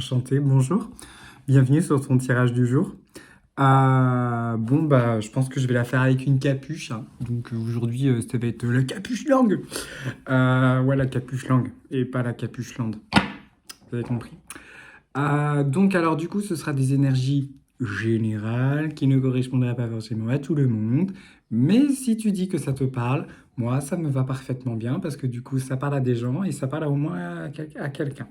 Enchanté, bonjour. Bienvenue sur ton tirage du jour. Je pense que je vais la faire avec une capuche, hein. Donc aujourd'hui, ça va être la capuche langue. Ouais, la capuche langue et pas la capuche lande. Vous avez compris. Alors du coup, ce sera des énergies générales qui ne correspondraient pas forcément à tout le monde. Mais si tu dis que ça te parle, moi, ça me va parfaitement bien parce que du coup, ça parle à des gens et ça parle au moins à quelqu'un.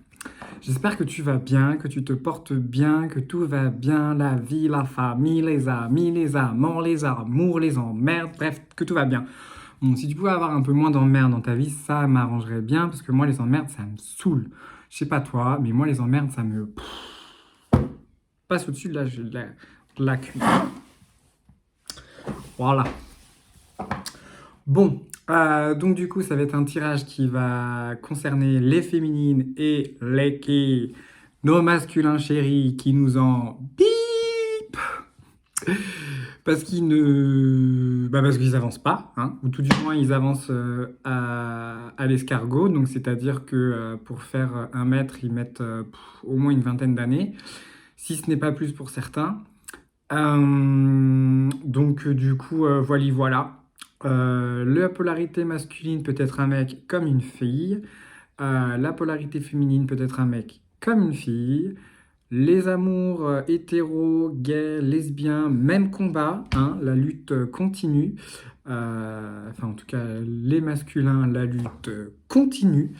J'espère que tu vas bien, que tu te portes bien, que tout va bien, la vie, la famille, les amis, les amants, les amours, les emmerdes, bref, que tout va bien. Bon, si tu pouvais avoir un peu moins d'emmerdes dans ta vie, ça m'arrangerait bien, parce que moi, les emmerdes, ça me saoule. Je sais pas toi, mais moi, les emmerdes, ça me passe au-dessus de la cuisse. Voilà. Bon, donc du coup, ça va être un tirage qui va concerner les féminines et nos masculins chéris qui nous en bip parce qu'ils avancent pas, hein, ou tout du moins ils avancent à l'escargot, donc c'est-à-dire que pour faire 1 mètre, ils mettent au moins une vingtaine d'années, si ce n'est pas plus pour certains. Du coup, voilà. La polarité masculine peut être un mec comme une fille. La polarité féminine peut être un mec comme une fille. Les amours hétéros, gays, lesbiens, même combat, hein, la lutte continue. En tout cas, les masculins, la lutte continue.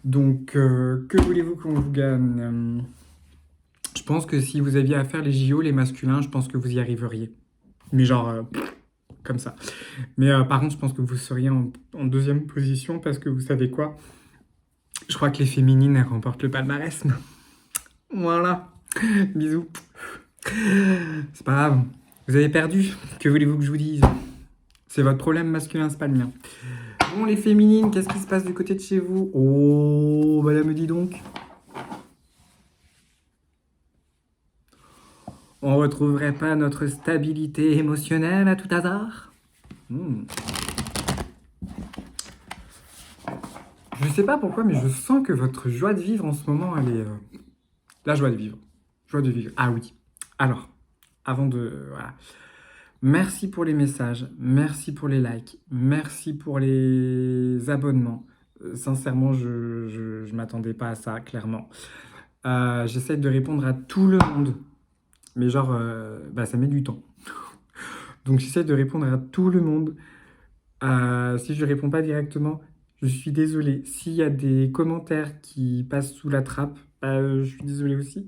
Donc, que voulez-vous qu'on vous gagne? Je pense que si vous aviez à faire les JO, les masculins, je pense que vous y arriveriez. Mais genre, comme ça. Mais par contre, je pense que vous seriez en deuxième position parce que vous savez quoi? Je crois que les féminines, elles remportent le palmarès. Voilà. Bisous. C'est pas grave. Vous avez perdu. Que voulez-vous que je vous dise? C'est votre problème masculin, c'est pas le mien. Bon, les féminines, qu'est-ce qui se passe du côté de chez vous? Oh, madame, me dit donc. On retrouverait pas notre stabilité émotionnelle à tout hasard? Je sais pas pourquoi, mais je sens que votre joie de vivre en ce moment, elle est... La joie de vivre. Joie de vivre. Ah oui. Alors, avant de... Voilà. Merci pour les messages, merci pour les likes, merci pour les abonnements. Sincèrement, je m'attendais pas à ça, clairement. J'essaie de répondre à tout le monde, mais genre, ça met du temps. Donc j'essaie de répondre à tout le monde. Si je réponds pas directement, je suis désolé. S'il y a des commentaires qui passent sous la trappe, je suis désolé aussi.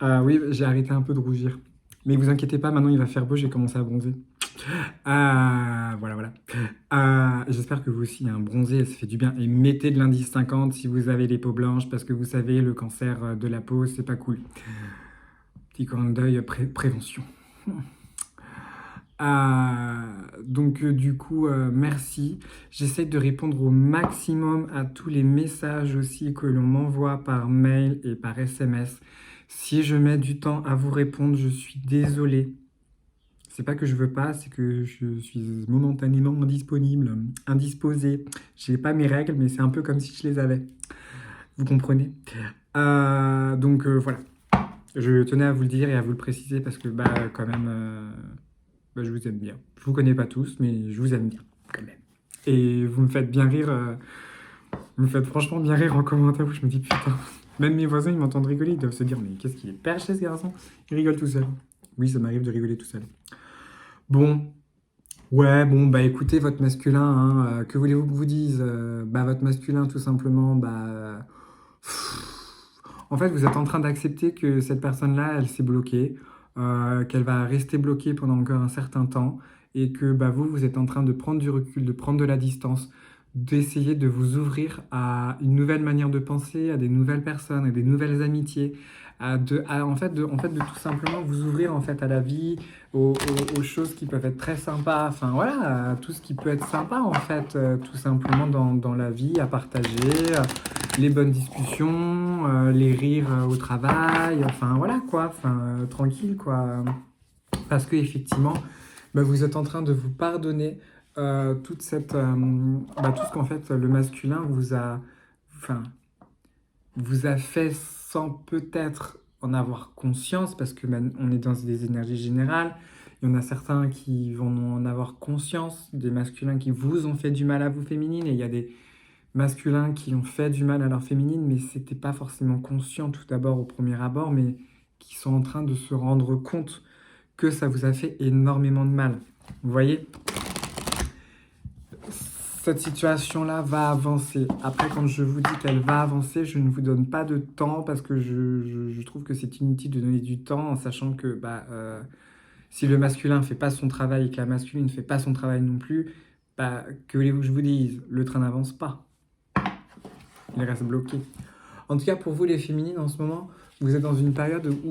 Oui, j'ai arrêté un peu de rougir. Mais vous inquiétez pas, maintenant il va faire beau, j'ai commencé à bronzer. Voilà. J'espère que vous aussi, un bronzé, ça fait du bien. Et mettez de l'indice 50 si vous avez les peaux blanches, parce que vous savez, le cancer de la peau, c'est pas cool. Petit coin d'œil, prévention. Du coup, merci. J'essaie de répondre au maximum à tous les messages aussi que l'on m'envoie par mail et par SMS. Si je mets du temps à vous répondre, je suis désolé. C'est pas que je veux pas, c'est que je suis momentanément indisponible, indisposé. J'ai pas mes règles, mais c'est un peu comme si je les avais. Vous comprenez? Voilà. Je tenais à vous le dire et à vous le préciser parce que quand même, je vous aime bien. Je vous connais pas tous, mais je vous aime bien quand même. Et vous me faites bien rire. Vous me faites franchement bien rire en commentaire où je me dis putain. Même mes voisins, ils m'entendent rigoler, ils doivent se dire mais qu'est-ce qu'il est perché ce garçon? Il rigole tout seul. Oui, ça m'arrive de rigoler tout seul. Bon, ouais, écoutez, votre masculin, hein, que voulez-vous que vous dise? Votre masculin, tout simplement, en fait, vous êtes en train d'accepter que cette personne-là, elle s'est bloquée, qu'elle va rester bloquée pendant encore un certain temps, et que vous êtes en train de prendre du recul, de prendre de la distance, d'essayer de vous ouvrir à une nouvelle manière de penser, à des nouvelles personnes, à des nouvelles amitiés, en fait, de tout simplement vous ouvrir en fait à la vie, aux choses qui peuvent être très sympas, enfin voilà, à tout ce qui peut être sympa en fait, tout simplement dans la vie, à partager, les bonnes discussions, les rires au travail, enfin voilà quoi, tranquille quoi. Parce que effectivement, vous êtes en train de vous pardonner toute tout ce qu'en fait le masculin enfin, vous a fait sans peut-être en avoir conscience, parce que on est dans des énergies générales. Il y en a certains qui vont en avoir conscience, des masculins qui vous ont fait du mal à vous féminines, et il y a des masculins qui ont fait du mal à leur féminine, mais c'était pas forcément conscient tout d'abord au premier abord, mais qui sont en train de se rendre compte que ça vous a fait énormément de mal. Vous voyez? Cette situation-là va avancer. Après, quand je vous dis qu'elle va avancer, je ne vous donne pas de temps parce que je trouve que c'est inutile de donner du temps en sachant que si le masculin ne fait pas son travail et que la masculine ne fait pas son travail non plus, que voulez-vous que je vous dise? Le train n'avance pas. Il reste bloqué. En tout cas, pour vous les féminines, en ce moment, vous êtes dans une période où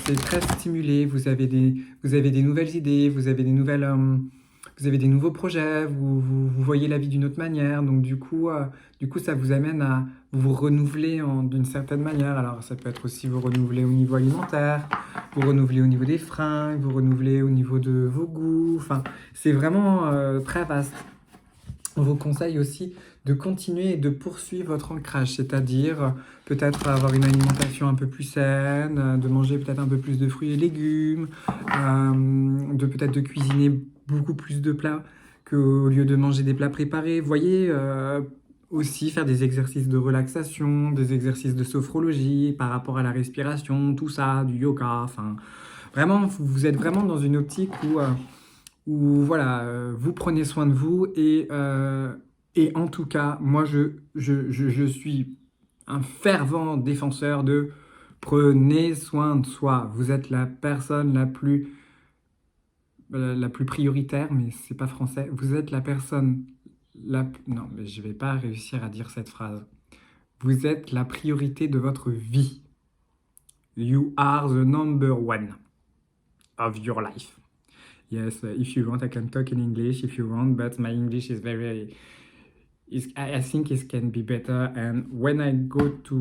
c'est très stimulé, vous avez des nouvelles idées, vous avez des nouveaux projets, vous voyez la vie d'une autre manière, donc du coup, ça vous amène à vous renouveler d'une certaine manière. Alors, ça peut être aussi vous renouveler au niveau alimentaire, vous renouveler au niveau des fringues, vous renouveler au niveau de vos goûts, enfin, c'est vraiment très vaste. On vous conseille aussi de continuer et de poursuivre votre ancrage, c'est-à-dire peut-être avoir une alimentation un peu plus saine, de manger peut-être un peu plus de fruits et légumes, de cuisiner beaucoup plus de plats qu'au lieu de manger des plats préparés. Vous voyez, aussi faire des exercices de relaxation, des exercices de sophrologie par rapport à la respiration, tout ça, du yoga, enfin, vraiment, vous êtes vraiment dans une optique où voilà, vous prenez soin de vous et en tout cas, moi, je suis un fervent défenseur de prenez soin de soi. Vous êtes la personne la plus prioritaire, mais c'est pas français. Vous êtes la personne non, mais je vais pas réussir à dire cette phrase. Vous êtes la priorité de votre vie. You are the number one of your life. Yes, if you want, I can talk in English if you want, but my English is I think it can be better. And when I go to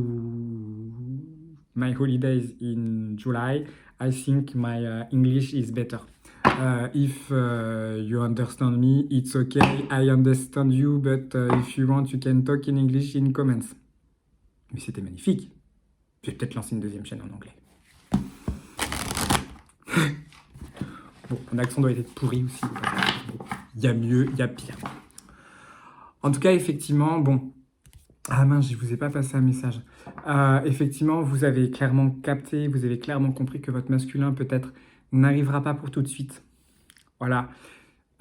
my holidays in July, I think my English is better. If you understand me, it's okay. I understand you, but if you want, you can talk in English in comments. Mais c'était magnifique. Je vais peut-être lancer une deuxième chaîne en anglais. Bon, mon accent doit être pourri aussi. Il y a mieux, il y a pire. En tout cas, effectivement, bon. Ah mince, je ne vous ai pas passé un message. Effectivement, vous avez clairement capté, vous avez clairement compris que votre masculin peut-être n'arrivera pas pour tout de suite. Voilà.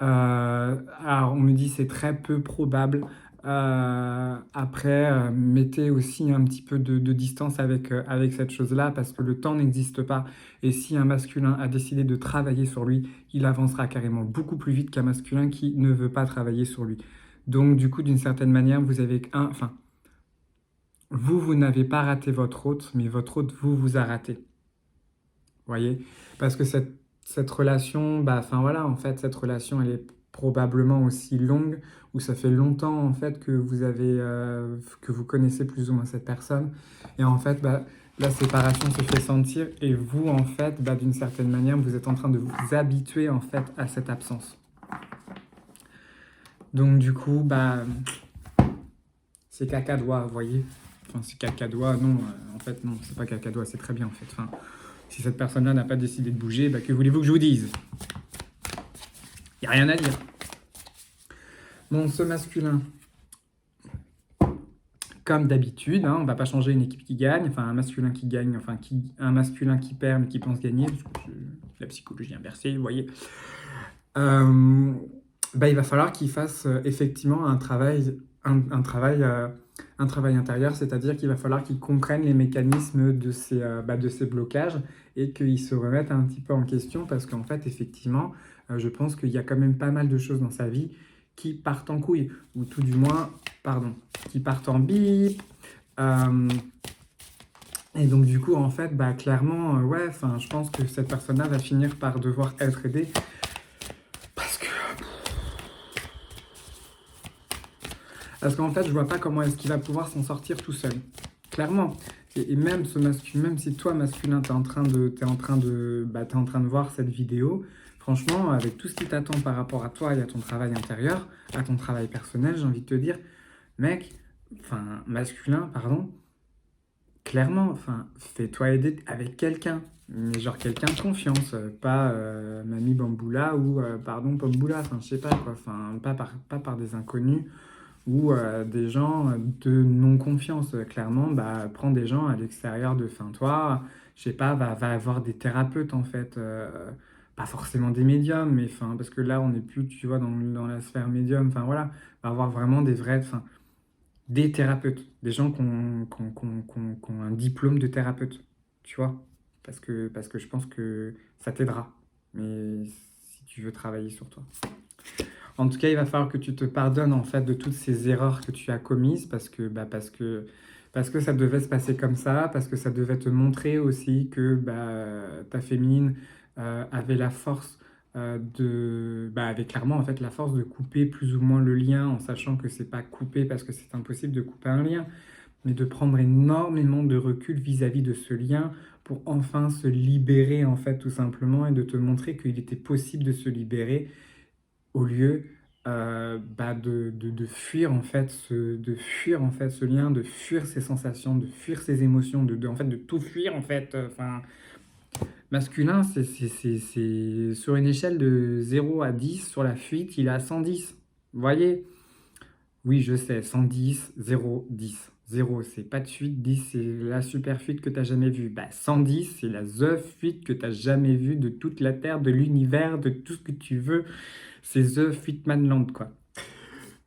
Alors, on me dit c'est très peu probable. Après, mettez aussi un petit peu de distance avec cette chose-là parce que le temps n'existe pas. Et si un masculin a décidé de travailler sur lui, il avancera carrément beaucoup plus vite qu'un masculin qui ne veut pas travailler sur lui. Donc, du coup, d'une certaine manière, vous n'avez pas raté votre hôte, mais votre hôte vous a raté. Vous voyez? Parce que cette relation, en fait, cette relation, elle est probablement aussi longue, où ça fait longtemps, en fait, que que vous connaissez plus ou moins cette personne. Et en fait, la séparation se fait sentir, et vous, en fait, d'une certaine manière, vous êtes en train de vous habituer, en fait, à cette absence. Donc, du coup, c'est cacadois, vous voyez? Enfin, c'est cacadois, non, en fait, non, c'est pas cacadois, c'est très bien, en fait. Enfin, si cette personne-là n'a pas décidé de bouger, que voulez-vous que je vous dise? Il n'y a rien à dire. Bon, ce masculin, comme d'habitude, on ne va pas changer une équipe qui gagne, enfin un masculin qui gagne, un masculin qui perd mais qui pense gagner, parce que la psychologie inversée, vous voyez. Il va falloir qu'il fasse effectivement un travail intérieur, c'est-à-dire qu'il va falloir qu'il comprenne les mécanismes de ces blocages et qu'il se remette un petit peu en question parce qu'en fait, effectivement, je pense qu'il y a quand même pas mal de choses dans sa vie qui partent en couille, ou tout du moins, qui partent en bip. Et donc du coup, en fait, clairement, je pense que cette personne-là va finir par devoir être aidée. Parce qu'en fait, je vois pas comment est-ce qu'il va pouvoir s'en sortir tout seul. Clairement. Et même même si toi, masculin, t'es en train de voir cette vidéo, franchement, avec tout ce qui t'attend par rapport à toi et à ton travail intérieur, à ton travail personnel, j'ai envie de te dire, masculin, clairement, enfin, fais-toi aider avec quelqu'un. Mais genre quelqu'un de confiance, pas Mamie Bamboula ou pardon Bamboula, enfin je sais pas quoi, enfin pas par des inconnus ou des gens de non-confiance. Clairement, bah, prends des gens à l'extérieur de fin toi, je sais pas, va avoir des thérapeutes en fait, pas forcément des médiums, mais enfin, parce que là on n'est plus, tu vois, dans la sphère médium, enfin voilà, va avoir vraiment des vrais, enfin, des thérapeutes, des gens qui ont un diplôme de thérapeute, tu vois, parce que je pense que ça t'aidera, mais si tu veux travailler sur toi. En tout cas, il va falloir que tu te pardonnes en fait de toutes ces erreurs que tu as commises parce que ça devait se passer comme ça, parce que ça devait te montrer aussi que ta féminine avait la force avait clairement en fait la force de couper plus ou moins le lien en sachant que c'est pas coupé parce que c'est impossible de couper un lien, mais de prendre énormément de recul vis-à-vis de ce lien pour enfin se libérer en fait tout simplement et de te montrer qu'il était possible de se libérer au lieu de fuir en fait de fuir en fait ce lien, de fuir ces sensations, de fuir ces émotions, en fait de tout fuir en fait. Enfin, masculin, c'est sur une échelle de 0 à 10 sur la fuite, il est à 110. Vous voyez? Oui, je sais, 110, 0, 10. 0, c'est pas de fuite, 10, c'est la super fuite que tu n'as jamais vue. 110, c'est la the fuite que tu n'as jamais vue de toute la Terre, de l'univers, de tout ce que tu veux. C'est The Fitmanland, quoi.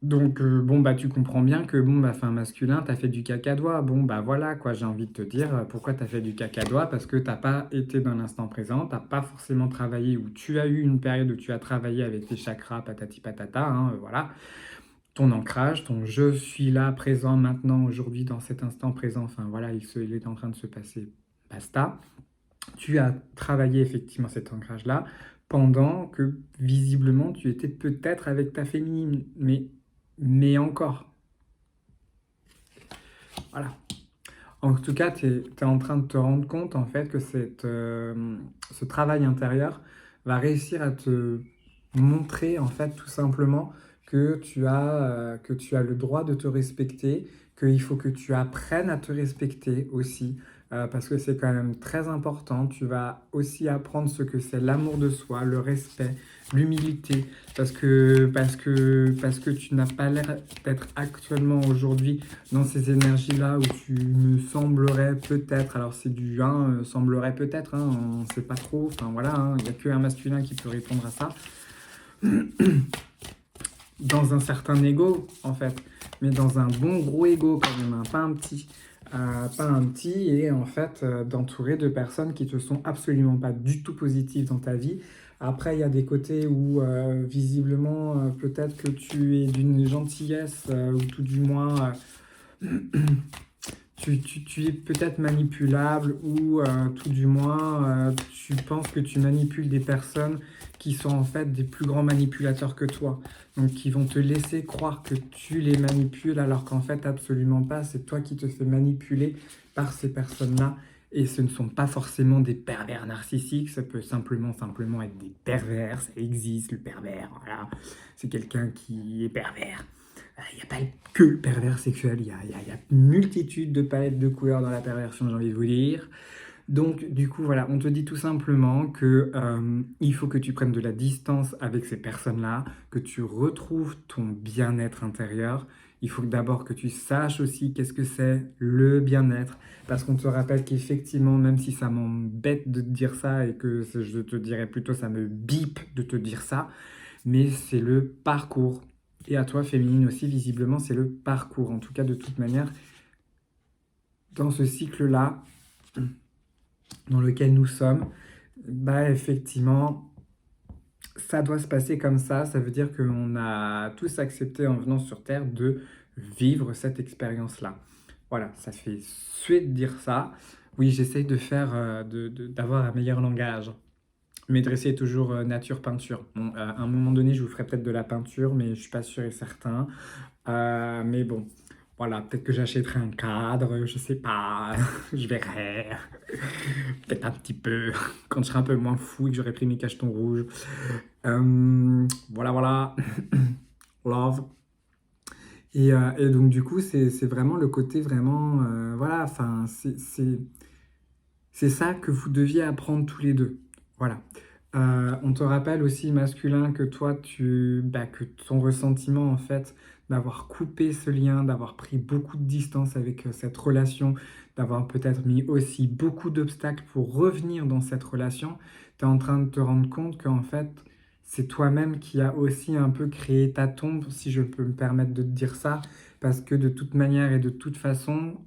Donc, bon, tu comprends bien que, bon, fin masculin, t'as fait du cacadois. Bon, voilà, quoi, j'ai envie de te dire, pourquoi t'as fait du cacadois? Parce que t'as pas été dans l'instant présent, t'as pas forcément travaillé, ou tu as eu une période où tu as travaillé avec tes chakras, patati patata, hein, voilà. Ton ancrage, ton je suis là, présent, maintenant, aujourd'hui, dans cet instant présent, enfin, voilà, il est en train de se passer, basta. Tu as travaillé effectivement cet ancrage-là pendant que visiblement tu étais peut-être avec ta féminine, mais encore. Voilà. En tout cas, tu es en train de te rendre compte en fait que ce travail intérieur va réussir à te montrer en fait tout simplement que tu as le droit de te respecter, qu'il faut que tu apprennes à te respecter aussi, parce que c'est quand même très important. Tu vas aussi apprendre ce que c'est l'amour de soi, le respect, l'humilité, parce que tu n'as pas l'air d'être actuellement aujourd'hui dans ces énergies-là où tu me semblerais peut-être, alors c'est du semblerait peut-être, on ne sait pas trop, enfin voilà, il n'y a qu'un masculin qui peut répondre à ça, dans un certain ego en fait, mais dans un bon gros ego quand même, pas un petit. Pas un petit, et en fait d'entourer de personnes qui te sont absolument pas du tout positives dans ta vie. Après, il y a des côtés où visiblement peut-être que tu es d'une gentillesse ou tout du moins tu es peut-être manipulable ou tout du moins tu penses que tu manipules des personnes qui sont en fait des plus grands manipulateurs que toi. Donc qui vont te laisser croire que tu les manipules alors qu'en fait absolument pas. C'est toi qui te fais manipuler par ces personnes-là. Et ce ne sont pas forcément des pervers narcissiques, ça peut simplement être des pervers, ça existe le pervers, voilà. C'est quelqu'un qui est pervers. Il n'y a pas que le pervers sexuel, il y a une multitude de palettes de couleurs dans la perversion, j'ai envie de vous dire. Donc, du coup, voilà, on te dit tout simplement que il faut que tu prennes de la distance avec ces personnes-là, que tu retrouves ton bien-être intérieur. Il faut d'abord que tu saches aussi qu'est-ce que c'est le bien-être, parce qu'on te rappelle qu'effectivement, même si ça m'embête de te dire ça et que je te dirais plutôt ça me bipe de te dire ça, mais c'est le parcours. Et à toi, féminine aussi, visiblement, c'est le parcours. En tout cas, de toute manière, dans ce cycle-là, dans lequel nous sommes, effectivement, ça doit se passer comme ça. Ça veut dire qu'on a tous accepté en venant sur Terre de vivre cette expérience-là. Voilà, ça fait suer de dire ça. Oui, j'essaye de faire, d'avoir un meilleur langage. Mais dresser est toujours nature peinture. Bon, à un moment donné, je vous ferai peut-être de la peinture, mais je ne suis pas sûr et certain. Mais bon, voilà, peut-être que j'achèterai un cadre, je sais pas, je verrai. Peut-être un petit peu, quand je serai un peu moins fou et que j'aurai pris mes cachetons rouges. Voilà, voilà. Love. Et donc, du coup, c'est vraiment le côté vraiment, voilà, enfin, c'est ça que vous deviez apprendre tous les deux. Voilà. On te rappelle aussi, masculin, que toi, que ton ressentiment, en fait, d'avoir coupé ce lien, d'avoir pris beaucoup de distance avec cette relation, d'avoir peut-être mis aussi beaucoup d'obstacles pour revenir dans cette relation, tu es en train de te rendre compte qu'en fait, c'est toi-même qui as aussi un peu créé ta tombe, si je peux me permettre de te dire ça, parce que de toute manière et de toute façon,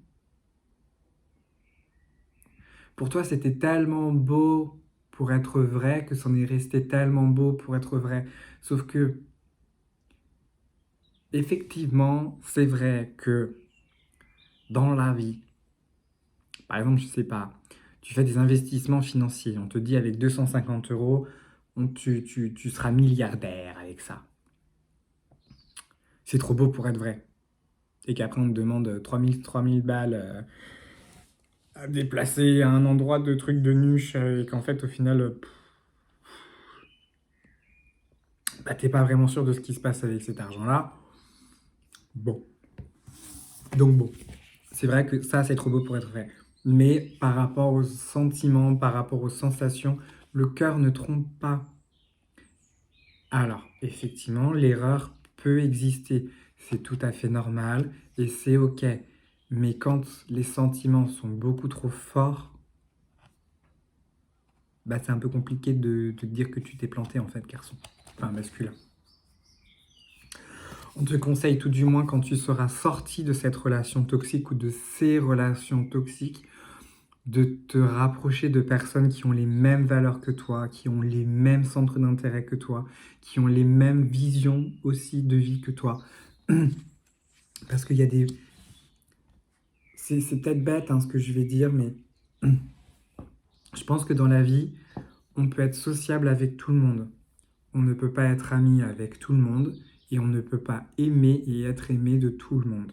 pour toi, c'était tellement beau pour être vrai que c'en est resté tellement beau pour être vrai. Sauf que, effectivement, c'est vrai que dans la vie, par exemple, je sais pas, tu fais des investissements financiers. On te dit avec 250 euros, tu seras milliardaire avec ça. C'est trop beau pour être vrai. Et qu'après, on te demande 3000 balles à déplacer à un endroit de truc de niche et qu'en fait, au final, bah, t'es pas vraiment sûr de ce qui se passe avec cet argent-là. Bon. Donc bon, c'est vrai que ça, c'est trop beau pour être vrai. Mais par rapport aux sentiments, par rapport aux sensations, le cœur ne trompe pas. Alors, effectivement, l'erreur peut exister. C'est tout à fait normal et c'est OK. Mais quand les sentiments sont beaucoup trop forts, bah, c'est un peu compliqué de te dire que tu t'es planté en fait, garçon. Enfin, masculin. On te conseille tout du moins quand tu seras sorti de cette relation toxique ou de ces relations toxiques, de te rapprocher de personnes qui ont les mêmes valeurs que toi, qui ont les mêmes centres d'intérêt que toi, qui ont les mêmes visions aussi de vie que toi. Parce qu'il y a des... C'est peut-être bête hein, ce que je vais dire, mais je pense que dans la vie, on peut être sociable avec tout le monde. On ne peut pas être ami avec tout le monde et on ne peut pas aimer et être aimé de tout le monde.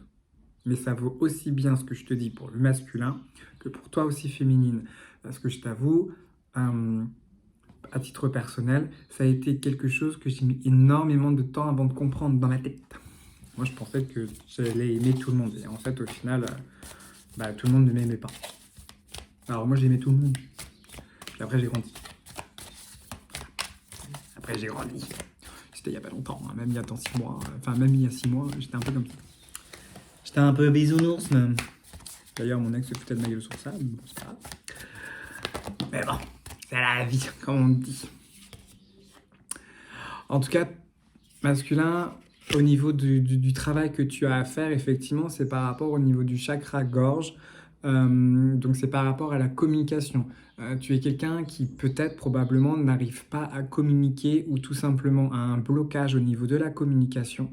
Mais ça vaut aussi bien ce que je te dis pour le masculin que pour toi aussi féminine. Parce que je t'avoue, à titre personnel, ça a été quelque chose que j'ai mis énormément de temps avant de comprendre dans ma tête. Moi, je pensais que j'allais aimer tout le monde. Et en fait, au final, tout le monde ne m'aimait pas. Alors moi, j'aimais tout le monde. Puis après, j'ai grandi. Après, j'ai grandi. C'était il n'y a pas longtemps, hein, même il y a 6 mois. Enfin, même il y a 6 mois, j'étais un peu comme ça. J'étais un peu bisounours, même. D'ailleurs, mon ex se foutait de ma gueule sur ça. Bon, c'est pas grave. Mais bon, c'est la vie, comme on dit. En tout cas, masculin, au niveau du travail que tu as à faire, effectivement, c'est par rapport au niveau du chakra gorge. Donc, c'est par rapport à la communication. Tu es quelqu'un qui peut-être, probablement, n'arrive pas à communiquer ou tout simplement a un blocage au niveau de la communication.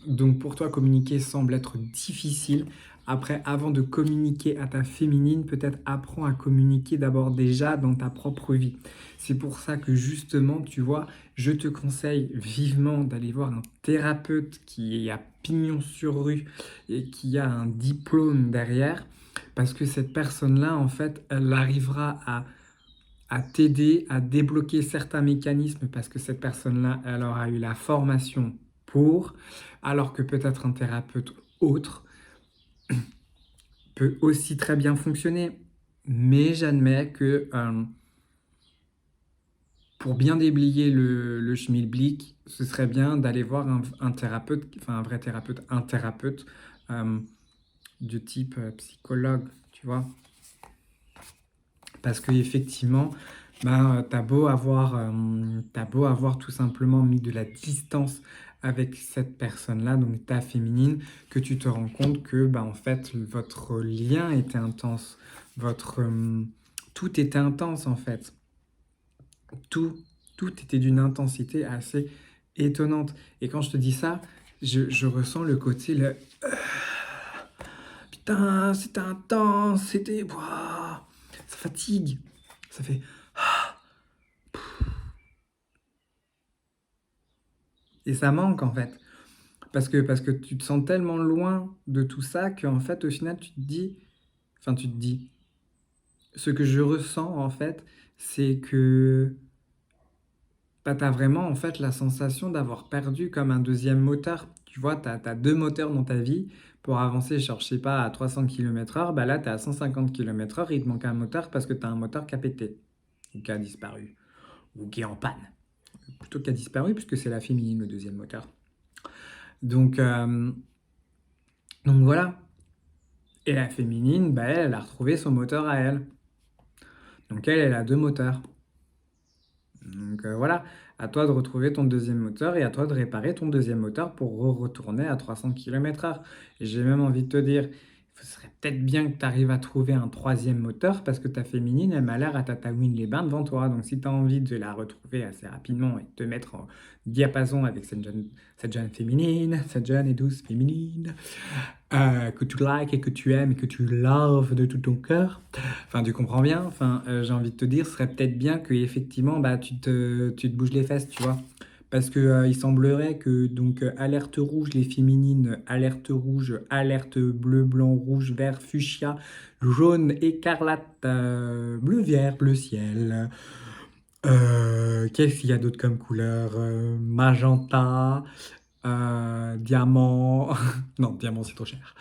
Donc pour toi, communiquer semble être difficile. Après, avant de communiquer à ta féminine, peut-être apprends à communiquer d'abord déjà dans ta propre vie. C'est pour ça que justement, tu vois, je te conseille vivement d'aller voir un thérapeute qui a pignon sur rue et qui a un diplôme derrière, parce que cette personne-là, en fait, elle arrivera à t'aider à débloquer certains mécanismes parce que cette personne-là, elle aura eu la formation pour, alors que peut-être un thérapeute autre peut aussi très bien fonctionner. Mais j'admets que pour bien déblayer le schmilblick, ce serait bien d'aller voir un thérapeute, enfin un vrai thérapeute, un thérapeute euh, de type psychologue, tu vois. Parce qu'effectivement, t'as beau avoir tout simplement mis de la distance avec cette personne-là, donc ta féminine, que tu te rends compte que en fait, votre lien était intense, tout était intense en fait. Tout, tout était d'une intensité assez étonnante. Et quand je te dis ça, je ressens le côté, putain, c'était intense, c'était... Ouah, ça fatigue, ça fait... Et ça manque en fait. Parce que tu te sens tellement loin de tout ça qu'en fait, au final, tu te dis, ce que je ressens en fait, c'est que tu as vraiment en fait la sensation d'avoir perdu comme un deuxième moteur. Tu vois, tu as 2 moteurs dans ta vie pour avancer, genre, je sais pas, à 300 km/h. Bah là, tu es à 150 km/h. Il te manque un moteur parce que tu as un moteur qui a pété ou qui a disparu ou qui est en panne. Plutôt qui a disparu puisque c'est la féminine, le deuxième moteur. Donc, euh, donc voilà. Et la féminine, bah, elle a retrouvé son moteur à elle. Donc elle a 2 moteurs. Donc voilà, à toi de retrouver ton deuxième moteur et à toi de réparer ton deuxième moteur pour retourner à 300 km/h. Et j'ai même envie de te dire, ce serait peut-être bien que tu arrives à trouver un troisième moteur parce que ta féminine, elle m'a l'air à Tataouine-les-Bains devant toi. Donc si tu as envie de la retrouver assez rapidement et de te mettre en diapason avec cette jeune féminine, cette jeune et douce féminine, que tu likes et que tu aimes et que tu loves de tout ton cœur. Enfin, tu comprends bien. Enfin, j'ai envie de te dire, ce serait peut-être bien que effectivement, bah, tu te bouges les fesses, tu vois. Parce que il semblerait que donc alerte rouge les féminines, alerte rouge, alerte bleu, blanc, rouge, vert, fuchsia, jaune, écarlate, bleu, vert, bleu ciel. Qu'est-ce qu'il y a d'autre comme couleur? Magenta, diamant. Non, diamant c'est trop cher.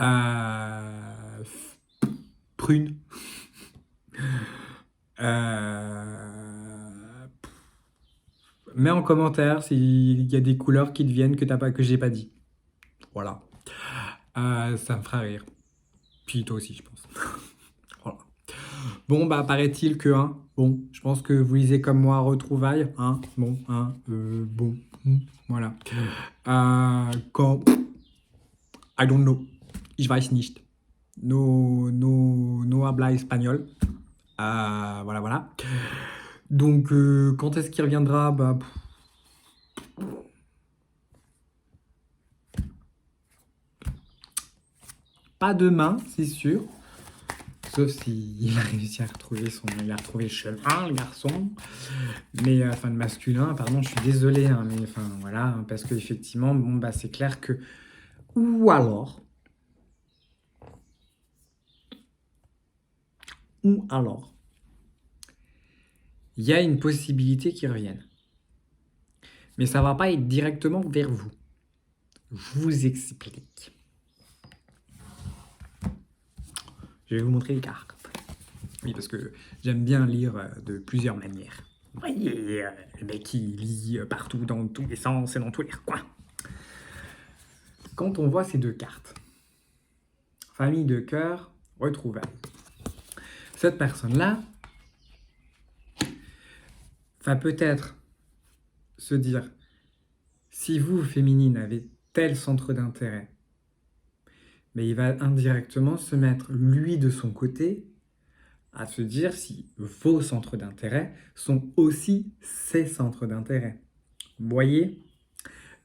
Euh, Prune. Euh, Mets en commentaire s'il y a des couleurs qui te viennent que t'as pas, que j'ai pas dit. Voilà. Ça me fera rire. Puis toi aussi, je pense. Voilà. Bon, bah, paraît-il que, hein, bon, je pense que vous lisez comme moi Retrouvailles, hein, bon, hein, bon, voilà. Quand, I don't know, ich weiß nicht, no habla espagnol, voilà, voilà. Donc, quand est-ce qu'il reviendra? Bah, pas demain, c'est sûr. Sauf s'il a réussi à retrouver il a retrouvé le chemin, le garçon. Mais, enfin, le masculin, pardon, je suis désolé, hein, mais enfin, voilà, hein, parce qu'effectivement, bon, bah, c'est clair que. Ou alors, ou alors, il y a une possibilité qu'il revienne. Mais ça va pas être directement vers vous. Je vous explique. Je vais vous montrer les cartes. Oui, parce que j'aime bien lire de plusieurs manières. Vous voyez, le mec qui lit partout, dans tous les sens et dans tous les recoins. Quand on voit ces 2 cartes, famille de cœur, retrouvailles. Cette personne-là va peut-être se dire, si vous, féminine, avez tel centre d'intérêt, mais il va indirectement se mettre, lui, de son côté, à se dire si vos centres d'intérêt sont aussi ses centres d'intérêt. Vous voyez?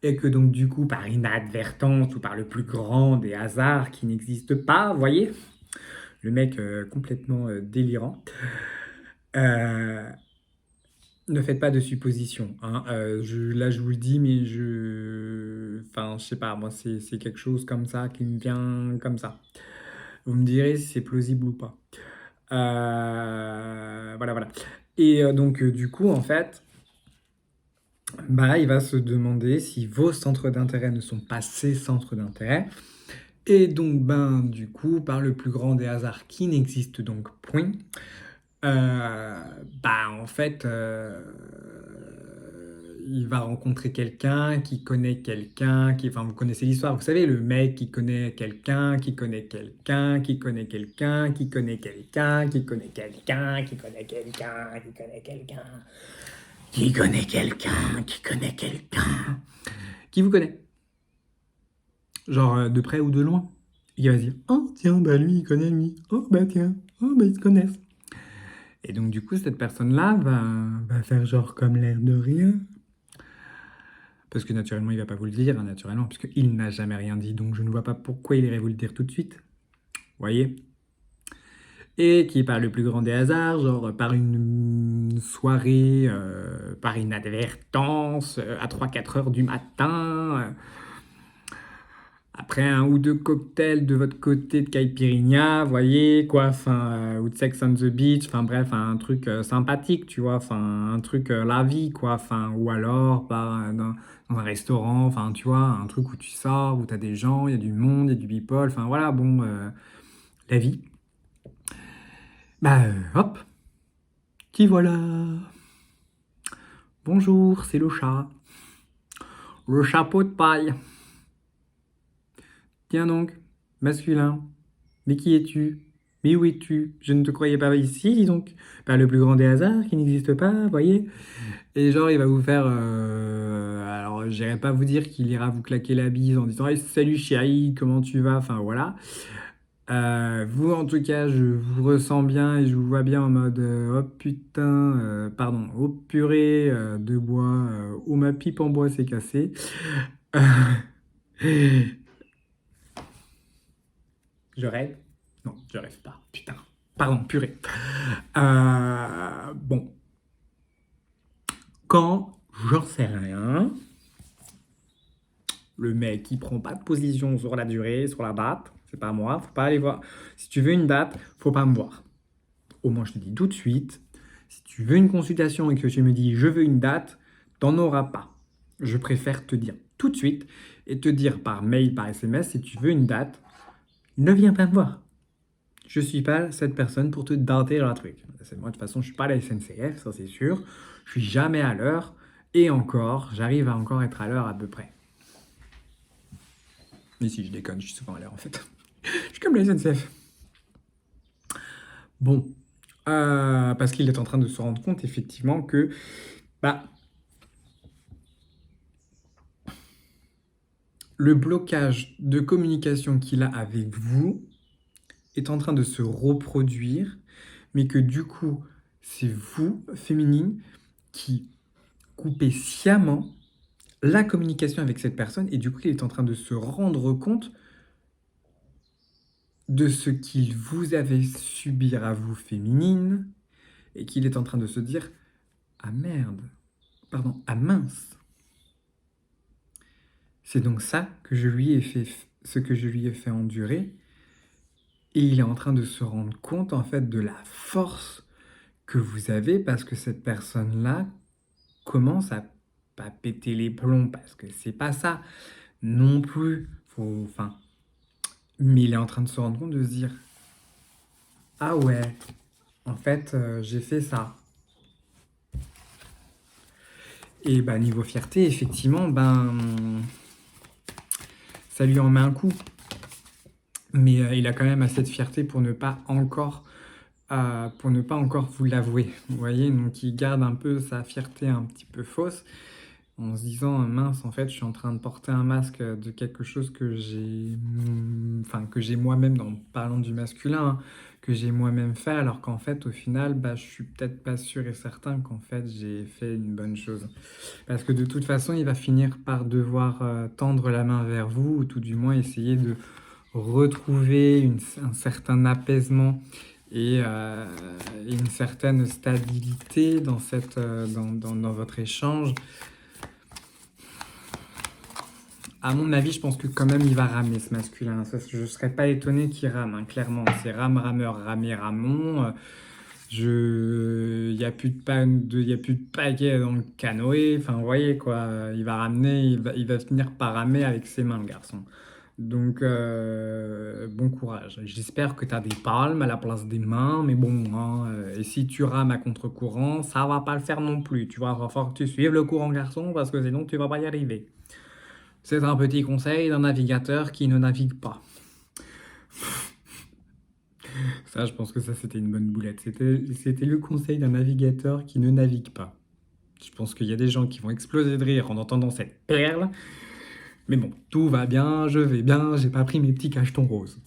Et que donc du coup, par inadvertance ou par le plus grand des hasards qui n'existe pas, vous voyez? Le mec complètement délirant. Ne faites pas de suppositions, hein. Là, je vous le dis, mais enfin, je sais pas, moi, c'est quelque chose comme ça qui me vient comme ça. Vous me direz si c'est plausible ou pas. Voilà, voilà. Et donc, du coup, en fait, bah, il va se demander si vos centres d'intérêt ne sont pas ses centres d'intérêt. Et donc, ben, du coup, par le plus grand des hasards qui n'existe donc point, bah, en fait, il va rencontrer quelqu'un qui connaît quelqu'un, enfin, vous connaissez l'histoire, vous savez, le mec qui connaît quelqu'un, qui connaît quelqu'un, qui connaît quelqu'un, qui connaît quelqu'un, qui connaît quelqu'un, qui connaît quelqu'un, qui connaît quelqu'un, qui connaît quelqu'un, qui connaît quelqu'un, qui vous connaît, genre de près ou de loin. Il va se dire, oh tiens, bah lui, il connaît lui, oh bah tiens, oh bah ils se connaissent. Et donc du coup, cette personne-là va faire genre comme l'air de rien. Parce que naturellement, il va pas vous le dire, hein, naturellement, puisqu'il n'a jamais rien dit, donc je ne vois pas pourquoi il irait vous le dire tout de suite. Vous voyez? Et qui, par le plus grand des hasards, genre par une soirée, par inadvertance, à 3-4 heures du matin, Après un ou deux cocktails de votre côté de caipirinha, voyez, quoi, enfin, ou de Sex on the Beach, enfin bref, un truc sympathique, tu vois, enfin, un truc la vie, quoi, enfin, ou alors, bah, dans un restaurant, enfin, tu vois, un truc où tu sors, où tu as des gens, il y a du monde, il y a du people, enfin, voilà, bon, la vie. Bah, hop, qui voilà. Bonjour, c'est le chat. Le chapeau de paille. Tiens donc, masculin. Mais qui es-tu? Mais où es-tu? Je ne te croyais pas ici, dis donc. Par le plus grand des hasards qui n'existe pas, voyez. Et genre, il va vous faire. Alors, j'irai pas vous dire qu'il ira vous claquer la bise en disant hey, salut chérie, comment tu vas? Enfin, voilà. Vous, en tout cas, je vous ressens bien et je vous vois bien en mode oh putain, pardon, oh purée de bois, oh ma pipe en bois s'est cassée. Je rêve? Non, je rêve pas. Putain. Pardon, purée. Bon, quand j'en sais rien, le mec il prend pas de position sur la durée, sur la date, c'est pas moi, faut pas aller voir. Si tu veux une date, faut pas me voir. Au moins je te dis tout de suite, si tu veux une consultation et que tu me dis je veux une date, t'en auras pas. Je préfère te dire tout de suite et te dire par mail, par SMS, si tu veux une date, ne viens pas me voir. Je suis pas cette personne pour te dater dans un truc. Moi, de toute façon, je suis pas à la SNCF, ça c'est sûr. Je suis jamais à l'heure. Et encore, j'arrive à encore être à l'heure à peu près. Mais si, je déconne, je suis souvent à l'heure en fait. Je suis comme la SNCF. Bon, parce qu'il est en train de se rendre compte effectivement que bah, le blocage de communication qu'il a avec vous est en train de se reproduire, mais que du coup, c'est vous, féminine, qui coupez sciemment la communication avec cette personne et du coup, il est en train de se rendre compte de ce qu'il vous avait subir à vous, féminine, et qu'il est en train de se dire ah merde, pardon, ah mince. C'est donc ça que je lui ai fait, ce que je lui ai fait endurer, et il est en train de se rendre compte en fait de la force que vous avez parce que cette personne-là commence à pas péter les plombs parce que c'est pas ça non plus. Enfin, mais il est en train de se rendre compte de se dire ah ouais, en fait, j'ai fait ça. Et bah, niveau fierté, effectivement, ben, ça lui en met un coup. Mais il a quand même assez de fierté pour ne pas encore vous l'avouer. Vous voyez, donc il garde un peu sa fierté un petit peu fausse en se disant mince, en fait, je suis en train de porter un masque de quelque chose que que j'ai moi-même, en parlant du masculin, hein, que j'ai moi-même fait, alors qu'en fait, au final, bah, je suis peut-être pas sûr et certain qu'en fait, j'ai fait une bonne chose. Parce que de toute façon, il va finir par devoir tendre la main vers vous, ou tout du moins essayer de retrouver un certain apaisement et une certaine stabilité dans, dans votre échange. À mon avis, je pense que quand même il va ramer ce masculin. Ça, je ne serais pas étonné qu'il rame, hein, clairement. C'est rame, rameur, ramé, ramon. Il n'y a plus de y a plus de paquet dans le canoë. Enfin, vous voyez quoi. Il va ramener, il va finir par ramer avec ses mains, le garçon. Donc, bon courage. J'espère que tu as des palmes à la place des mains, mais bon, hein, et si tu rames à contre-courant, ça va pas le faire non plus. Tu vois, il va falloir que tu suives le courant, garçon, parce que sinon tu vas pas y arriver. C'est un petit conseil d'un navigateur qui ne navigue pas. Ça, je pense que ça, c'était une bonne boulette. C'était le conseil d'un navigateur qui ne navigue pas. Je pense qu'il y a des gens qui vont exploser de rire en entendant cette perle. Mais bon, tout va bien, je vais bien, j'ai pas pris mes petits cachetons roses.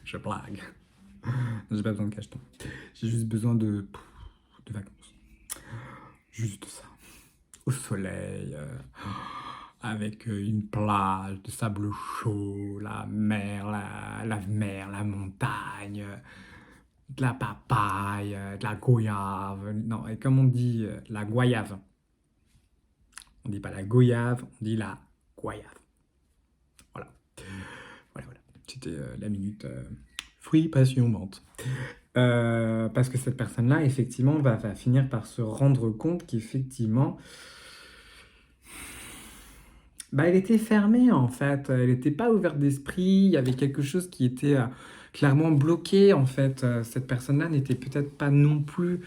Je blague. J'ai pas besoin de cachetons. J'ai juste besoin de vacances. Juste ça. Au soleil, avec une plage de sable chaud, la mer, la montagne, de la papaye, de la goyave. Non, et comme on dit, la goyave. On dit pas la goyave, on dit la goyave. Voilà. C'était la minute fruits, passion, vente. Parce que cette personne-là, effectivement, va finir par se rendre compte qu'effectivement, elle était fermée en fait. Elle n'était pas ouverte d'esprit. Il y avait quelque chose qui était clairement bloqué en fait. Cette personne-là n'était peut-être pas non plus,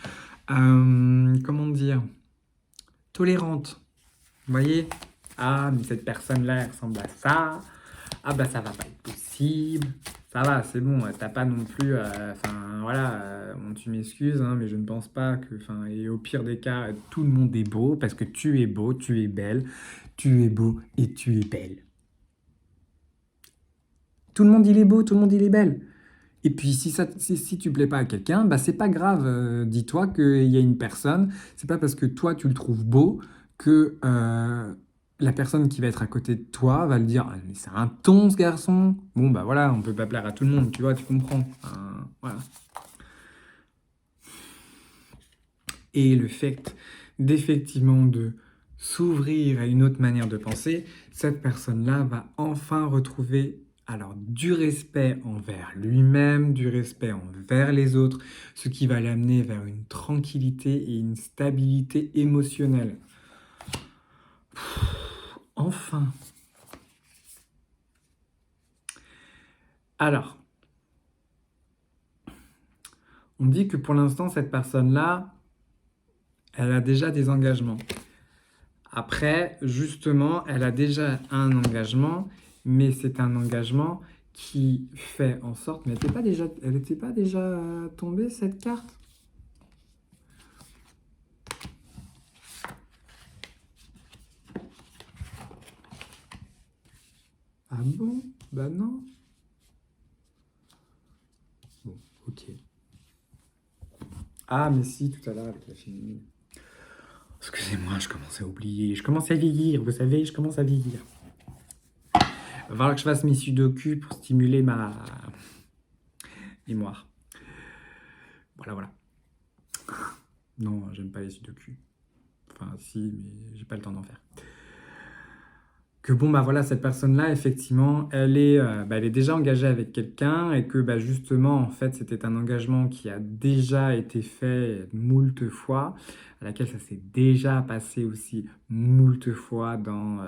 comment dire, tolérante. Vous voyez? Ah, mais cette personne-là, elle ressemble à ça. Ah bah ça va pas être possible. Ça va, c'est bon, t'as pas non plus... Enfin voilà, bon, tu m'excuses, hein, mais je ne pense pas que... Enfin, et au pire des cas, tout le monde est beau, parce que tu es beau, tu es belle, tu es beau et tu es belle. Tout le monde il est beau, tout le monde il est belle. Et puis si tu plais pas à quelqu'un, bah c'est pas grave. Dis-toi qu'il y a une personne, c'est pas parce que toi tu le trouves beau que la personne qui va être à côté de toi va le dire ah, mais c'est un ton ce garçon. Bon bah voilà, on peut pas plaire à tout le monde, tu vois, tu comprends. Voilà. Et le fait d'effectivement de s'ouvrir à une autre manière de penser, cette personne-là va enfin retrouver alors du respect envers lui-même, du respect envers les autres, ce qui va l'amener vers une tranquillité et une stabilité émotionnelle. Enfin. Alors, on dit que pour l'instant, cette personne-là, elle a déjà des engagements. Après, justement, elle a déjà un engagement, mais c'est un engagement qui fait en sorte... Mais elle n'était pas déjà tombée, cette carte? Ah bon? Bah non. Bon, ok. Ah, mais si, tout à l'heure, avec la féminine. Excusez-moi, je commence à oublier. Je commence à vieillir, vous savez, je commence à vieillir. Il va falloir que je fasse mes sudoku pour stimuler ma mémoire. Voilà. Non, j'aime pas les sudoku. Enfin, si, mais j'ai pas le temps d'en faire. Que bon, bah voilà, cette personne-là, effectivement, elle est déjà engagée avec quelqu'un et que justement, en fait, c'était un engagement qui a déjà été fait moult fois, à laquelle ça s'est déjà passé aussi moult fois dans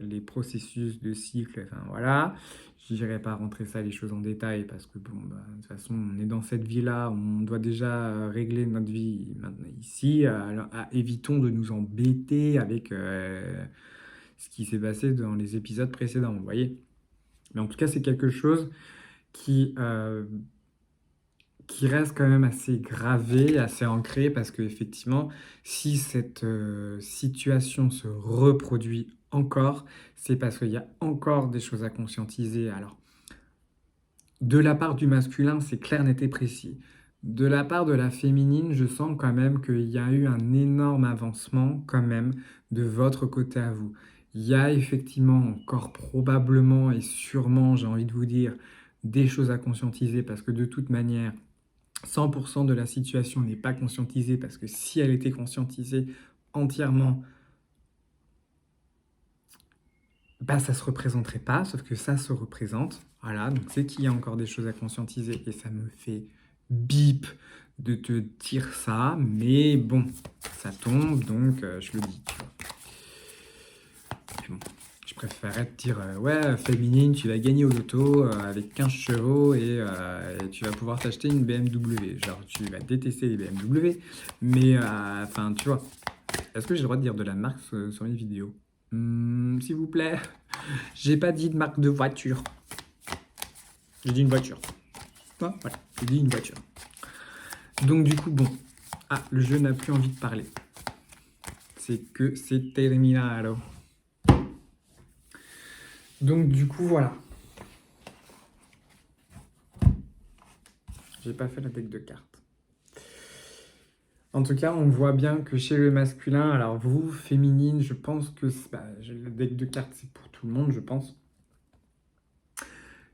les processus de cycle. Enfin voilà, je n'irai pas rentrer ça les choses en détail parce que bon, de toute façon, on est dans cette vie-là, on doit déjà régler notre vie maintenant ici. Alors, évitons de nous embêter avec ce qui s'est passé dans les épisodes précédents, vous voyez. Mais en tout cas, c'est quelque chose qui, qui reste quand même assez gravé, assez ancré, parce qu'effectivement, si cette situation se reproduit encore, c'est parce qu'il y a encore des choses à conscientiser. Alors, de la part du masculin, c'est clair, net et précis. De la part de la féminine, je sens quand même qu'il y a eu un énorme avancement quand même de votre côté à vous. Il y a effectivement encore probablement et sûrement, j'ai envie de vous dire, des choses à conscientiser parce que de toute manière, 100% de la situation n'est pas conscientisée parce que si elle était conscientisée entièrement, ça se représenterait pas, sauf que ça se représente. Voilà, donc c'est qu'il y a encore des choses à conscientiser et ça me fait bip de te dire ça, mais bon, ça tombe, donc je le dis. Bon, je préférerais te dire, ouais, féminine, tu vas gagner au loto avec 15 chevaux et tu vas pouvoir t'acheter une BMW. Genre, tu vas détester les BMW, mais enfin, tu vois, est-ce que j'ai le droit de dire de la marque sur mes vidéos? S'il vous plaît, j'ai pas dit de marque de voiture. J'ai dit une voiture. Ah, voilà, j'ai dit une voiture. Donc du coup, bon. Ah, le jeu n'a plus envie de parler. C'est que c'est terminado. Donc du coup, voilà. J'ai pas fait la deck de cartes. En tout cas, on voit bien que chez le masculin, alors vous, féminine, je pense que le deck de cartes, c'est pour tout le monde, je pense.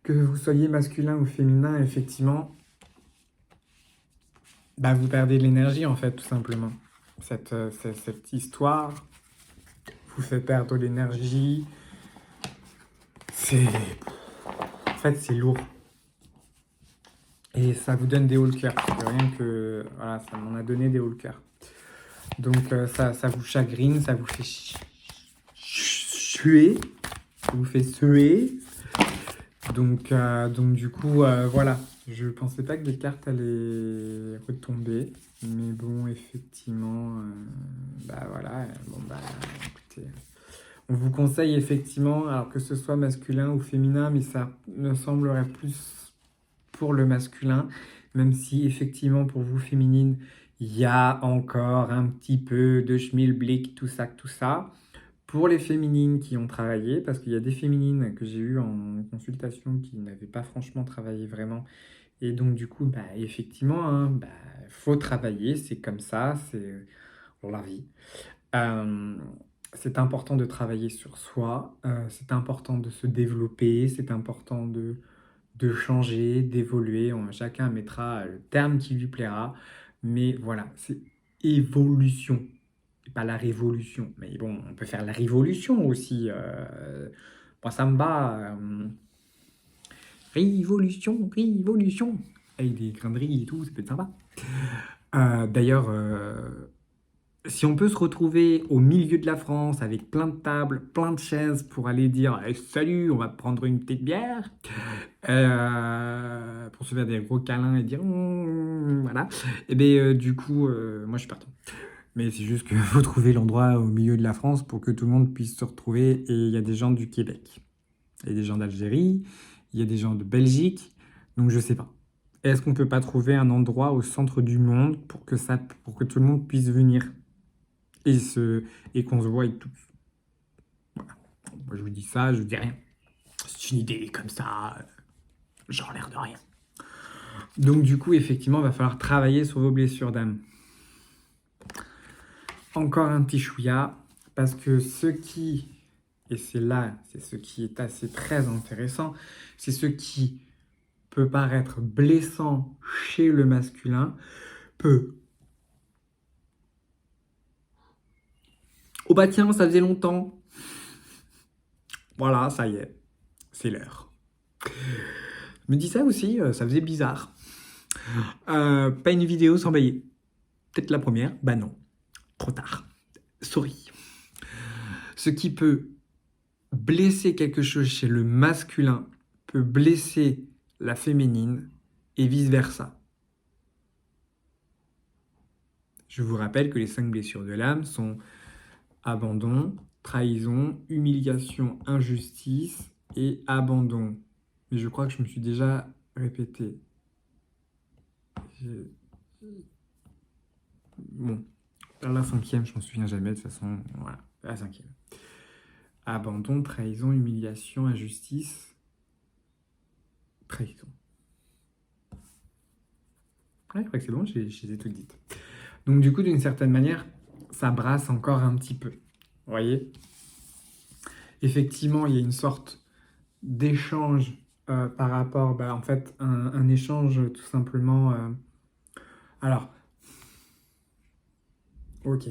Que vous soyez masculin ou féminin, effectivement, vous perdez de l'énergie, en fait, tout simplement. Cette histoire vous fait perdre de l'énergie. C'est... fait, c'est lourd. Et ça vous donne des hauts le cœur. Parce que rien que... Voilà, ça m'en a donné des hauts le cœur. Donc, ça vous chagrine, ça vous fait suer. Ça vous fait suer. Donc du coup, voilà. Je pensais pas que des cartes allaient retomber. Mais bon, effectivement, bah voilà. Bon, bah écoutez, on vous conseille effectivement, alors que ce soit masculin ou féminin, mais ça me semblerait plus pour le masculin, même si effectivement pour vous féminine, il y a encore un petit peu de schmilblick, tout ça, tout ça. Pour les féminines qui ont travaillé, parce qu'il y a des féminines que j'ai eues en consultation qui n'avaient pas franchement travaillé vraiment. Et donc du coup, bah, effectivement, hein, bah, faut travailler, c'est comme ça, c'est la vie. Euh, c'est important de travailler sur soi, c'est important de se développer, c'est important de changer, d'évoluer. Chacun mettra le terme qui lui plaira, mais voilà, c'est évolution, et pas la révolution. Mais bon, on peut faire la révolution aussi. Moi, ça me va. Révolution, révolution. Avec des grinderies et tout, ça peut être sympa. D'ailleurs, si on peut se retrouver au milieu de la France avec plein de tables, plein de chaises pour aller dire Eh, salut, on va prendre une petite bière, pour se faire des gros câlins et dire voilà, et bien du coup, moi je suis partant. Mais c'est juste qu'il faut trouver l'endroit au milieu de la France pour que tout le monde puisse se retrouver. Et il y a des gens du Québec, il y a des gens d'Algérie, il y a des gens de Belgique, donc je sais pas. Est-ce qu'on peut pas trouver un endroit au centre du monde pour que tout le monde puisse venir et, et qu'on se voie tous? Voilà. Moi je vous dis ça, je vous dis rien. C'est une idée comme ça, genre l'air de rien. Donc du coup, effectivement, il va falloir travailler sur vos blessures d'âme. Encore un petit chouïa, parce que et c'est ce qui est assez très intéressant, c'est ce qui peut paraître blessant chez le masculin, peut... Oh bah tiens, ça faisait longtemps. Voilà, ça y est, c'est l'heure. Je me dis ça aussi, ça faisait bizarre. Pas une vidéo sans bailler. Peut-être la première, bah non, trop tard. Sorry. Ce qui peut blesser quelque chose chez le masculin peut blesser la féminine et vice-versa. Je vous rappelle que les 5 blessures de l'âme sont abandon, trahison, humiliation, injustice et abandon. Mais je crois que je me suis déjà répété. Bon, la 5e, je m'en souviens jamais, de toute façon, voilà, la 5e. Abandon, trahison, humiliation, injustice, trahison. Ouais, je crois que c'est bon, je les ai toutes dites. Donc du coup, d'une certaine manière, ça brasse encore un petit peu. Vous voyez? Effectivement, il y a une sorte d'échange par rapport, bah, en fait, un échange tout simplement... Alors, ok.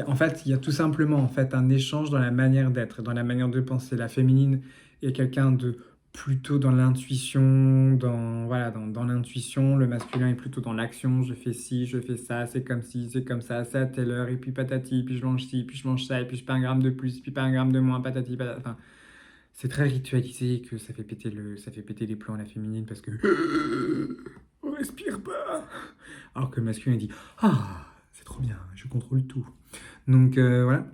En fait, il y a tout simplement en fait, un échange dans la manière d'être, dans la manière de penser. La féminine est quelqu'un de plutôt dans l'intuition, voilà, dans l'intuition. Le masculin est plutôt dans l'action. Je fais ci, je fais ça, c'est comme ci, c'est comme ça, c'est à telle heure, et puis patati, puis je mange ci, puis je mange ça, et puis je fais un gramme de plus, puis pas un gramme de moins, patati, patata. Enfin, c'est très ritualisé que ça fait péter les plombs à la féminine parce que on respire pas. Alors que le masculin dit ah, c'est trop bien, je contrôle tout. Donc voilà.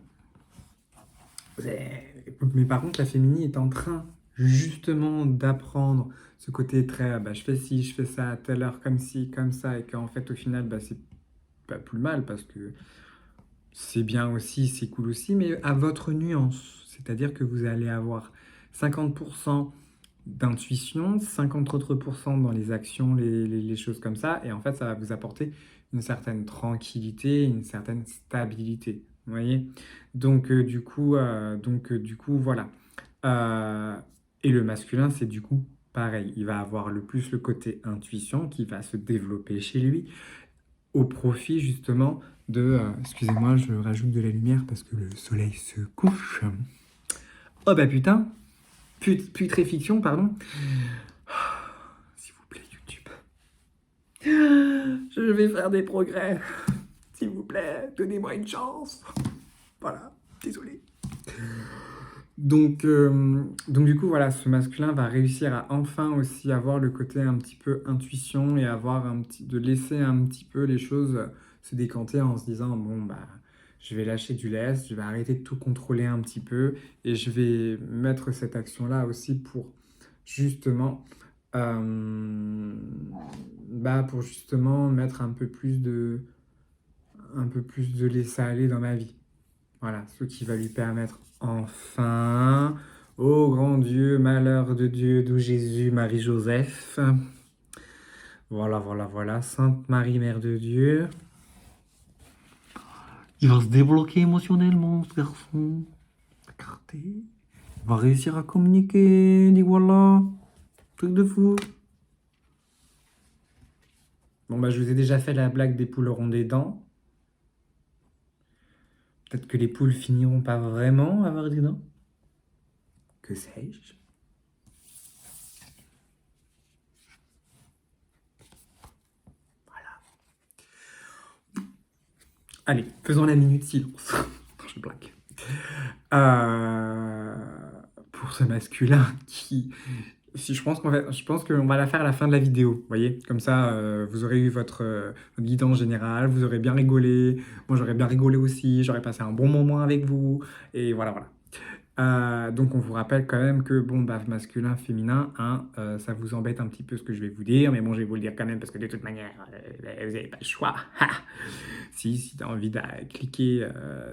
Mais par contre, la féminine est en train justement d'apprendre ce côté très bah, je fais ci, je fais ça à telle heure, comme ci, comme ça, et qu'en fait, au final, bah, c'est pas plus mal parce que c'est bien aussi, c'est cool aussi, mais à votre nuance. C'est-à-dire que vous allez avoir 50% d'intuition, 50 autres pourcents dans les actions, les choses comme ça, et en fait, ça va vous apporter une certaine tranquillité, une certaine stabilité. Vous voyez? Donc, du coup, voilà. Et le masculin, c'est du coup pareil. Il va avoir le plus le côté intuition qui va se développer chez lui au profit justement de... excusez-moi, je rajoute de la lumière parce que le soleil se couche. Oh bah putain, putréfaction, pardon. S'il vous plaît, YouTube. Je vais faire des progrès. S'il vous plaît, donnez-moi une chance. Voilà, désolé. Donc du coup, voilà, ce masculin va réussir à enfin aussi avoir le côté un petit peu intuition et avoir de laisser un petit peu les choses se décanter en se disant, bon, bah, je vais lâcher du lest, je vais arrêter de tout contrôler un petit peu et je vais mettre cette action-là aussi justement, euh, pour justement mettre un peu plus de laisser-aller dans ma vie. Voilà, ce qui va lui permettre enfin, ô grand Dieu, malheur de Dieu, d'où Jésus, Marie-Joseph. Voilà, voilà, voilà, Sainte Marie, Mère de Dieu. Il va se débloquer émotionnellement, ce garçon. Regardez. Il va réussir à communiquer, dis voilà. Truc de fou. Bon, bah, je vous ai déjà fait la blague des poules auront des dents. Peut-être que les poules finiront pas vraiment avoir des dents. Que sais-je? Allez, faisons la minute silence. Non, je blague. Euh, pour ce masculin si je pense qu'on va la faire à la fin de la vidéo, vous voyez? Comme ça, vous aurez eu votre guidance générale, vous aurez bien rigolé, moi j'aurais bien rigolé aussi, j'aurais passé un bon moment avec vous, et voilà, voilà. Donc on vous rappelle quand même que, bon, bah, masculin, féminin, hein, ça vous embête un petit peu ce que je vais vous dire, mais bon, je vais vous le dire quand même, parce que de toute manière, vous n'avez pas le choix. Si tu as envie de cliquer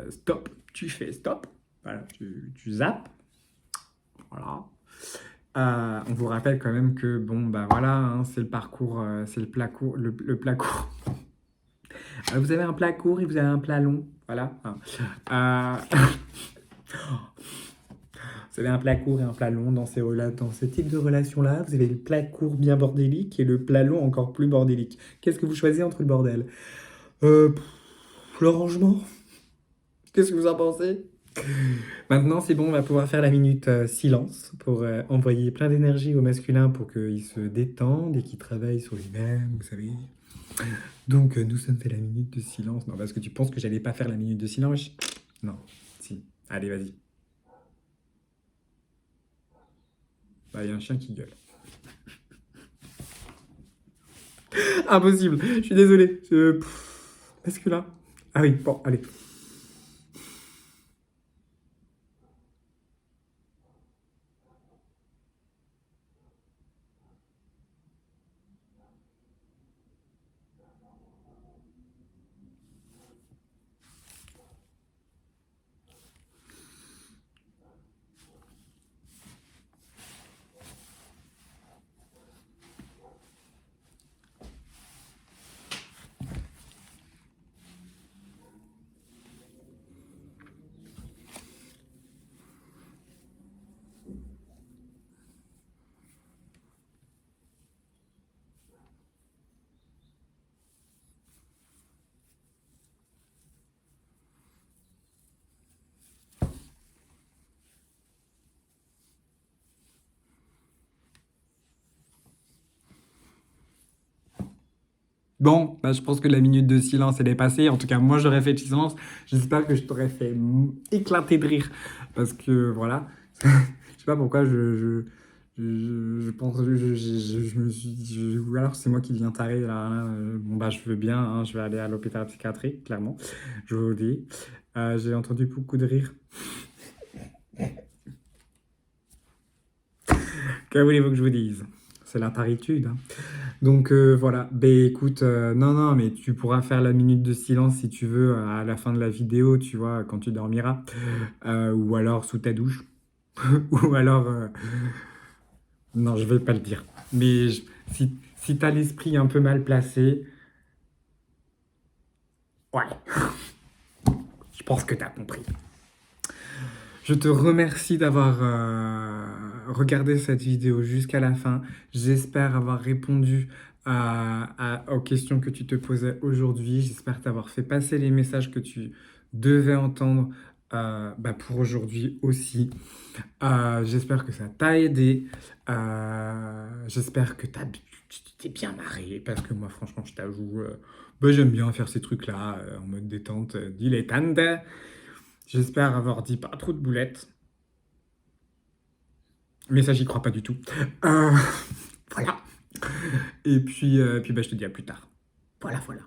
stop, tu fais stop, voilà, tu zappes, voilà. On vous rappelle quand même que, bon, bah voilà, hein, c'est le parcours, c'est le plat court, le plat court. Vous avez un plat court et vous avez un plat long, voilà. Vous avez un plat court et un plat long dans ce type de relation-là. Vous avez le plat court bien bordélique et le plat long encore plus bordélique. Qu'est-ce que vous choisissez entre le bordel? Le rangement. Qu'est-ce que vous en pensez? Maintenant, c'est bon, on va pouvoir faire la minute silence pour envoyer plein d'énergie au masculin pour qu'il se détende et qu'il travaille sur lui-même, vous savez. Donc, nous sommes fait la minute de silence. Non, parce que tu penses que j'allais pas faire la minute de silence? Non, si. Allez, vas-y. Bah, il y a un chien qui gueule. Impossible, je suis désolé. Masculin. Ah oui, bon, allez. Bon, bah, je pense que la minute de silence, elle est passée. En tout cas, moi, j'aurais fait silence. J'espère que je t'aurais fait éclater de rire. Parce que, voilà. Je sais pas pourquoi je pense... Je me suis dit... Ou alors, c'est moi qui deviens taré, là. Bon, bah, je veux bien. Hein, je vais aller à l'hôpital psychiatrique, clairement. Je vous le dis. J'ai entendu beaucoup de rire. Que voulez-vous que je vous dise? C'est la paritude, hein. Donc voilà, ben écoute, non, non, mais tu pourras faire la minute de silence si tu veux à la fin de la vidéo, tu vois, quand tu dormiras. Ou alors sous ta douche. Ou alors... Non, je vais pas le dire. Mais si tu as l'esprit un peu mal placé, ouais, je pense que tu as compris. Je te remercie d'avoir regardé cette vidéo jusqu'à la fin. J'espère avoir répondu aux questions que tu te posais aujourd'hui. J'espère t'avoir fait passer les messages que tu devais entendre pour aujourd'hui aussi. J'espère que ça t'a aidé. J'espère que tu t'es bien marré parce que moi, franchement, je t'avoue, j'aime bien faire ces trucs-là en mode détente, dilettante. J'espère avoir dit pas trop de boulettes, mais ça, j'y crois pas du tout. Euh, voilà. Et puis je te dis à plus tard. Voilà, voilà.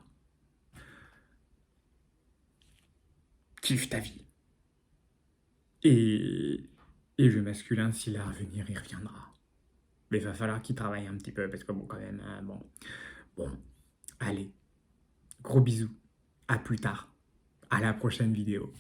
Kiffe ta vie. Et, et le masculin, s'il a à revenir, il reviendra. Mais il va falloir qu'il travaille un petit peu parce que bon, quand même, bon. Bon, allez, gros bisous. À plus tard. À la prochaine vidéo.